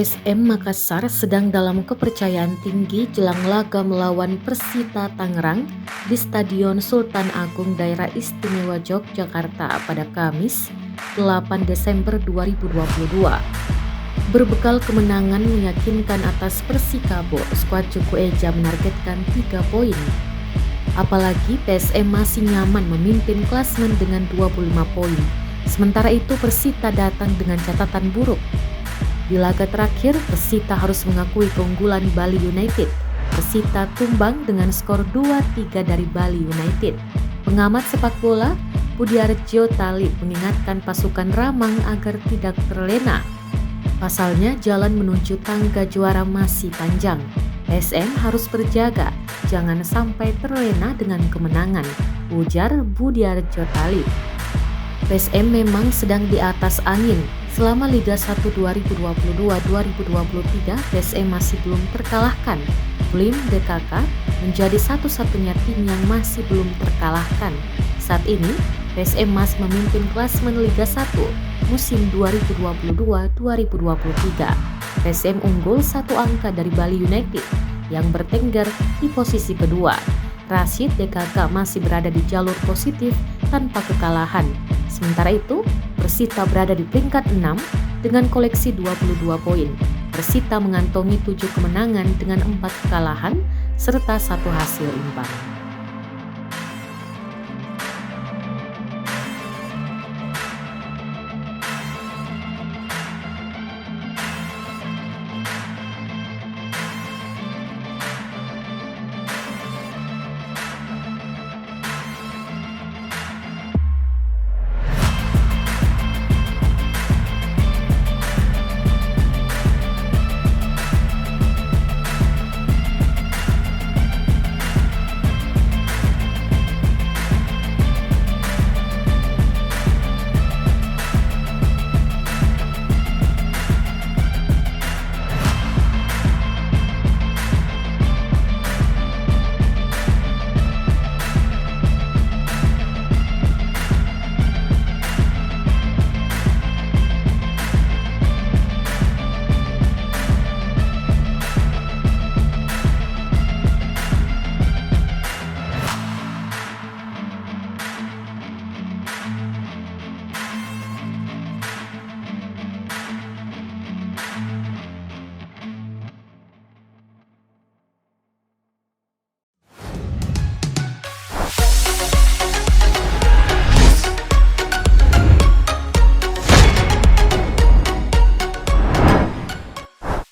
PSM Makassar sedang dalam kepercayaan tinggi jelang laga melawan Persita Tangerang di Stadion Sultan Agung Daerah Istimewa Yogyakarta pada Kamis 8 Desember 2022. Berbekal kemenangan meyakinkan atas Persikabo, skuad Cuku Eja menargetkan 3 poin. Apalagi PSM masih nyaman memimpin klasemen dengan 25 poin. Sementara itu Persita datang dengan catatan buruk. Di laga terakhir, Persita harus mengakui keunggulan Bali United. Persita tumbang dengan skor 2-3 dari Bali United. Pengamat sepak bola, Budiarjo Talib mengingatkan pasukan Ramang agar tidak terlena. Pasalnya, jalan menuju tangga juara masih panjang. PSM harus berjaga, jangan sampai terlena dengan kemenangan, ujar Budiarjo Talib. PSM memang sedang di atas angin. Selama Liga 1 2022-2023, PSM masih belum terkalahkan. Blim DKK menjadi satu-satunya tim yang masih belum terkalahkan. Saat ini, PSM masih memimpin klasemen Liga 1 musim 2022-2023. PSM unggul 1 angka dari Bali United yang bertengger di posisi kedua. Rashid DKK masih berada di jalur positif tanpa kekalahan. Sementara itu, Persita berada di peringkat 6 dengan koleksi 22 poin. Persita mengantongi 7 kemenangan dengan 4 kekalahan serta 1 hasil imbang.